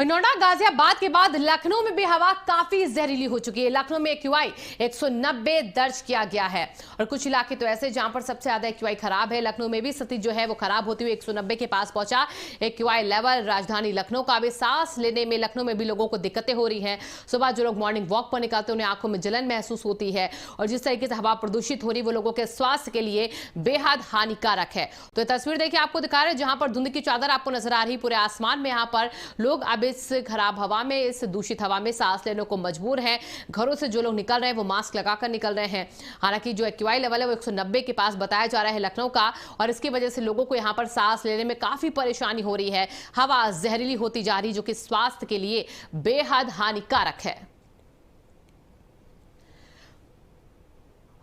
नोएडा गाजियाबाद के बाद लखनऊ में भी हवा काफी जहरीली हो चुकी है। लखनऊ में एक्यूआई 190 दर्ज किया गया है और कुछ इलाके तो ऐसे जहां पर सबसे ज्यादा एक्यूआई खराब है। लखनऊ में भी स्थिति जो है वो खराब होती हुई 190 के पास पहुंचा एक्यूआई लेवल। राजधानी लखनऊ का भी सांस लेने में लखनऊ में भी लोगों को दिक्कत हो रही है। सुबह जो लोग मॉर्निंग वॉक पर निकलते हैं उन्हें आंखों में जलन महसूस होती है और जिस तरीके से हवा प्रदूषित हो रही है वो लोगों के स्वास्थ्य के लिए बेहद हानिकारक है। तो ये तस्वीर देखिए आपको दिखा रहे हैं जहां पर धुंध की चादर आपको नजर आ रही पूरे आसमान में। यहाँ पर लोग अब इस खराब हवा में, इस दूषित हवा में सांस लेने को मजबूर हैं। घरों से जो लोग निकल रहे हैं वो मास्क लगाकर निकल रहे हैं। हालांकि जो एक्यूआई लेवल है वो 190 के पास बताया जा रहा है लखनऊ का और इसकी वजह से लोगों को यहां पर सांस लेने में काफी परेशानी हो रही है। हवा जहरीली होती जा रही जो कि स्वास्थ्य के लिए बेहद हानिकारक है।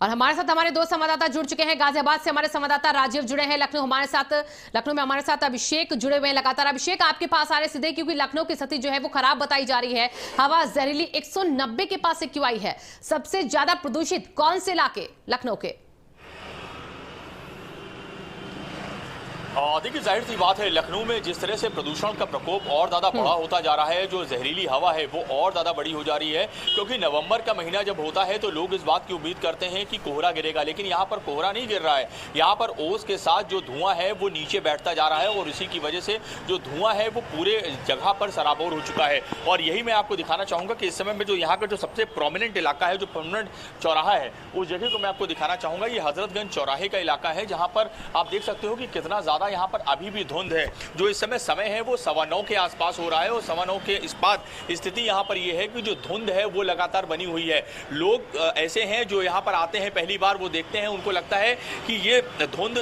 और हमारे साथ हमारे दो संवाददाता जुड़ चुके हैं। गाजियाबाद से हमारे संवाददाता राजीव जुड़े हैं, लखनऊ में हमारे साथ अभिषेक जुड़े हुए हैं लगातार। अभिषेक, आपके पास आ रहे सीधे क्योंकि लखनऊ की स्थिति जो है वो खराब बताई जा रही है। हवा जहरीली 190 के पास एक्यूआई है। सबसे ज्यादा प्रदूषित कौन से इलाके लखनऊ के? देखिए, जाहिर सी बात है लखनऊ में जिस तरह से प्रदूषण का प्रकोप और ज्यादा बड़ा होता जा रहा है, जो जहरीली हवा है वो और ज्यादा बड़ी हो जा रही है। क्योंकि नवंबर का महीना जब होता है तो लोग इस बात की उम्मीद करते हैं कि कोहरा गिरेगा, लेकिन यहाँ पर कोहरा नहीं गिर रहा है। यहाँ पर ओस के साथ जो धुआं है वो नीचे बैठता जा रहा है और इसी की वजह से जो धुआं है वो पूरे जगह पर सराबोर हो चुका है। और यही मैं आपको दिखाना चाहूंगा कि इस समय में जो यहाँ का जो सबसे प्रोमिनेंट इलाका है, जो परमानेंट चौराहा है, उस जगह को मैं आपको दिखाना चाहूंगा। ये हजरतगंज चौराहे का इलाका है जहाँ पर आप देख सकते हो कि कितना ज्यादा यहाँ पर अभी भी धुंध है। जो इस समय है वो 9:15 के आसपास हो रहा है और 9:15 के इस बात स्थिति यहाँ पर ये है कि जो धुंध है वो लगातार बनी हुई है। लोग ऐसे हैं जो यहाँ पर आते हैं पहली बार, वो देखते हैं, उनको लगता है कि ये धुंध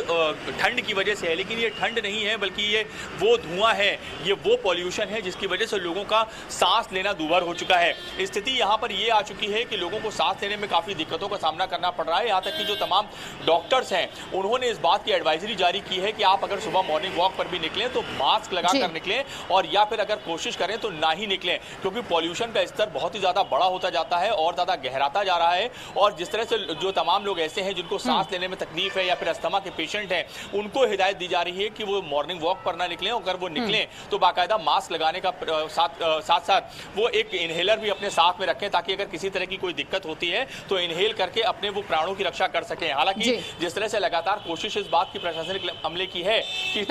ठंड की वजह से है, लेकिन ये ठंड नहीं है बल्कि ये वो धुआं है, ये वो पॉल्यूशन है जिसकी वजह से लोगों का सांस लेना दूभर हो चुका है। स्थिति यहाँ पर ये आ चुकी है कि लोगों को सांस लेने में काफी दिक्कतों का सामना करना पड़ रहा है। यहाँ तक कि जो तमाम डॉक्टर्स हैं उन्होंने इस बात की एडवाइजरी जारी की है कि आप अगर सुबह मॉर्निंग वॉक पर भी निकलें तो मास्क लगाकर निकलें और या फिर अगर कोशिश करें तो ना ही निकलें, क्योंकि पॉल्यूशन का स्तर बहुत ही ज्यादा बड़ा होता जाता है और ज्यादा गहराता जा रहा है। और जिस तरह से जो तमाम लोग ऐसे हैं जिनको सांस लेने में तकलीफ है या फिर अस्थमा के पेशेंट हैं, उनको हिदायत दी जा रही है कि वो मॉर्निंग वॉक पर ना निकलें। अगर वो निकलें तो बाकायदा मास्क लगाने का साथ साथ वो एक इनहेलर भी अपने साथ में रखें ताकि अगर किसी तरह की कोई दिक्कत होती है तो इनहेल करके अपने वो प्राणों की रक्षा कर सकें। हालांकि जिस तरह से लगातार कोशिश इस बात की प्रशासनिक अमले की है कि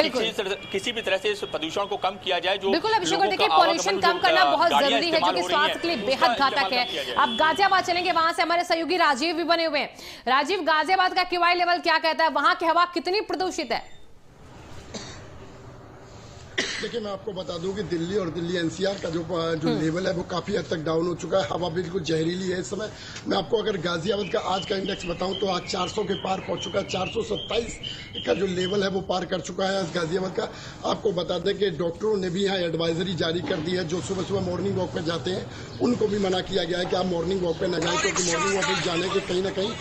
किसी भी तरह से इस प्रदूषण को कम किया जाए। जो बिल्कुल अभिषेक, देखिए पॉल्यूशन कम करना बहुत जरूरी है जो कि स्वास्थ्य के लिए बेहद घातक है। अब गाजियाबाद चलेंगे, वहां से हमारे सहयोगी राजीव भी बने हुए हैं। राजीव, गाजियाबाद का एक्यूआई लेवल क्या कहता है? वहां की हवा कितनी प्रदूषित है? देखिए, मैं आपको बता दूं कि दिल्ली और दिल्ली एनसीआर का जो लेवल है वो काफी हद तक डाउन हो चुका है। हवा बिल्कुल जहरीली है इस समय। मैं आपको अगर गाजियाबाद का आज का इंडेक्स बताऊं तो आज 400 के पार पहुंच चुका है। 427 का जो लेवल है वो पार कर चुका है आज गाजियाबाद का। आपको बता दें कि डॉक्टरों ने भी यहाँ एडवाइजरी जारी कर दी है। जो सुबह सुबह मॉर्निंग वॉक पे जाते हैं उनको भी मना किया गया है कि आप मॉर्निंग वॉक पे न जाएं, क्योंकि मॉर्निंग वॉक पे जाने के कहीं ना कहीं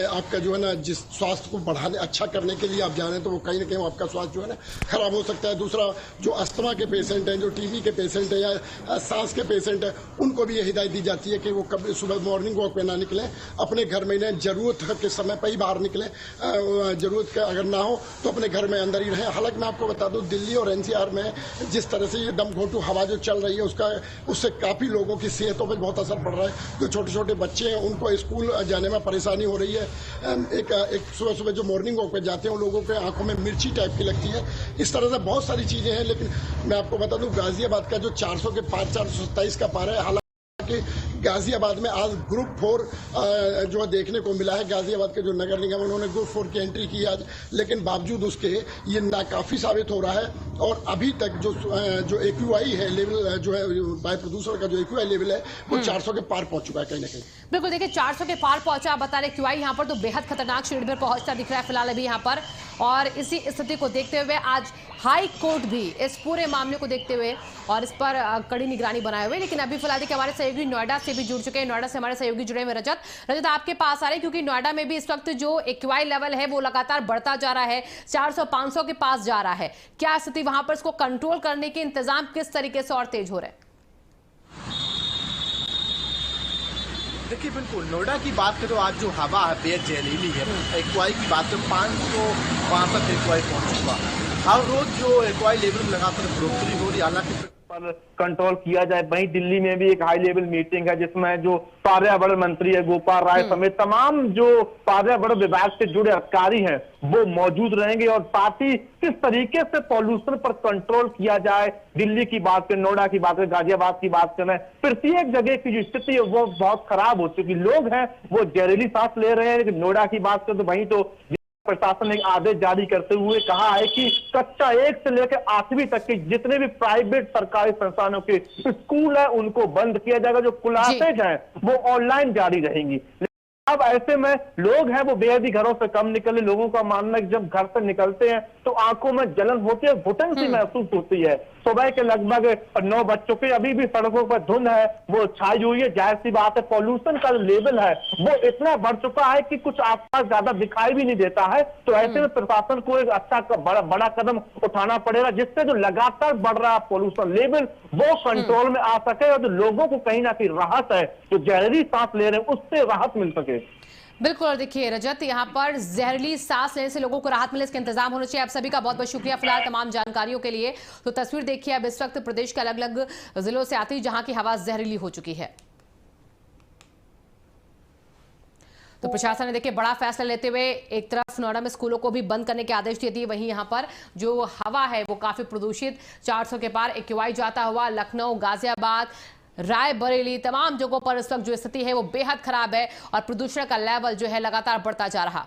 आपका जो है ना, जिस स्वास्थ्य को बढ़ाने, अच्छा करने के लिए आप जा रहे हैं तो वो कहीं ना कहीं आपका स्वास्थ्य जो है ना खराब हो सकता है। दूसरा, जो अस्थमा के पेशेंट हैं, जो टीबी के पेशेंट हैं या सांस के पेशेंट हैं, उनको भी ये हिदायत दी जाती है कि वो कभी सुबह मॉर्निंग वॉक पे ना निकलें, अपने घर में इन्हें जरूरत के समय पर ही बाहर निकलें। जरूरत का अगर ना हो तो अपने घर में अंदर ही रहें। हालांकि मैं आपको बता दूं, दिल्ली और एनसीआर में जिस तरह से ये दमघोटू हवा जो चल रही है उससे काफी लोगों की सेहतों पर बहुत असर पड़ रहा है। जो छोटे छोटे बच्चे हैं उनको स्कूल जाने में परेशानी हो रही है। एक सुबह सुबह जो मॉर्निंग वॉक पे जाते हैं उन लोगों के आंखों में मिर्ची टाइप की लगती है। इस तरह से बहुत सारी चीजें हैं। लेकिन मैं आपको बता दूं, गाजियाबाद का जो 400 के पार 427 का पार है। हालांकि गाजियाबाद में आज ग्रुप 4 जो है देखने को मिला है। गाजियाबाद के जो नगर निगम उन्होंने ग्रुप 4 की एंट्री की आज, लेकिन बावजूद उसके ये नाकाफी साबित हो रहा है। और अभी तक जो एक्यूआई है लेवल, जो है वायु प्रदूषण का जो एक्यूआई लेवल है वो 400 के पार पहुंच चुका है कहीं ना कहीं। बिल्कुल, देखिए 400 के पार पहुंचा। आप बता रहे एक्यूआई यहाँ पर तो बेहद खतरनाक श्रेणी में पहुंचता दिख रहा है फिलहाल अभी यहाँ पर। और इसी स्थिति को देखते हुए आज हाई कोर्ट भी इस पूरे मामले को देखते हुए और इस पर कड़ी निगरानी बनाए हुए। लेकिन अभी फिलहाल देखिए हमारे सहयोगी नोएडा से भी जुड़ चुके हैं। नोएडा से हमारे सहयोगी जुड़े हुए रजत आपके पास आ रहे हैं क्योंकि नोएडा में भी इस वक्त जो एक्यूआई लेवल है वो लगातार बढ़ता जा रहा है, 400-500 के पास जा रहा है। क्या स्थिति वहां पर, इसको कंट्रोल करने के इंतजाम किस तरीके से और तेज हो रहे हैं? देखिए, बिल्कुल नोएडा की बात करो, आज जो हवा है बेहद जहरीली है। एक्यूआई की बात करो, 500 वहां तक एक्यूआई पहुंच चुका है। हर रोज जो एक्यूआई लेवल में लगातार बढ़ोतरी हो रही है। हालांकि पर कंट्रोल किया जाए। वहीं दिल्ली में भी एक हाई लेवल मीटिंग है जिसमें जो पर्यावरण मंत्री है गोपाल राय समेत तमाम जो पर्यावरण विभाग से जुड़े अधिकारी हैं वो मौजूद रहेंगे और साथ ही किस तरीके से पॉल्यूशन पर कंट्रोल किया जाए। दिल्ली की बात करें, नोएडा की बात करें, गाजियाबाद की बात करें, प्रत्येक जगह की जो स्थिति है वो बहुत खराब हो चुकी। लोग हैं वो जहरीली सांस ले रहे हैं। लेकिन नोएडा की बात करें तो वहीं तो प्रशासन ने एक आदेश जारी करते हुए कहा है कि कक्षा 1 से लेकर 8वीं तक के जितने भी प्राइवेट सरकारी संस्थानों के स्कूल है उनको बंद किया जाएगा। जो क्लासेज हैं वो ऑनलाइन जारी रहेंगी। अब ऐसे में लोग हैं वो बेहद ही घरों से कम निकले। लोगों का मानना है कि जब घर से निकलते हैं तो आंखों में जलन होती है, घुटन सी महसूस होती है। सुबह के लगभग 9 बज चुके, अभी भी सड़कों पर धुंध है वो छाई हुई है। जाहिर सी बात है पॉल्यूशन का जो लेवल है वो इतना बढ़ चुका है कि कुछ आसपास ज्यादा दिखाई भी नहीं देता है। तो ऐसे में प्रशासन को एक अच्छा बड़ा कदम उठाना पड़ेगा जिससे जो लगातार बढ़ रहा पॉल्यूशन लेवल वो कंट्रोल में आ सके और जो लोगों को कहीं ना कहीं राहत है, जो जहरीली सांस ले रहे हैं उससे राहत मिल सके। बिल्कुल। और देखिए रजत, यहाँ पर जहरीली सांस लेने से लोगों को राहत मिले इसका इंतजाम होना चाहिए। आप सभी का बहुत बहुत शुक्रिया फिलहाल तमाम जानकारियों के लिए। तो तस्वीर देखिए अब इस वक्त प्रदेश के अलग अलग जिलों से आती है जहां की हवा जहरीली हो चुकी है। तो प्रशासन ने देखिए बड़ा फैसला लेते हुए एक तरफ नोएडा में स्कूलों को भी बंद करने के आदेश दे दिए, वहीं यहां पर जो हवा है वो काफी प्रदूषित 400 के पार एक्यूआई जाता हुआ लखनऊ, गाजियाबाद, रायबरेली तमाम जगहों पर इस वक्त जो स्थिति है वो बेहद खराब है और प्रदूषण का लेवल जो है लगातार बढ़ता जा रहा।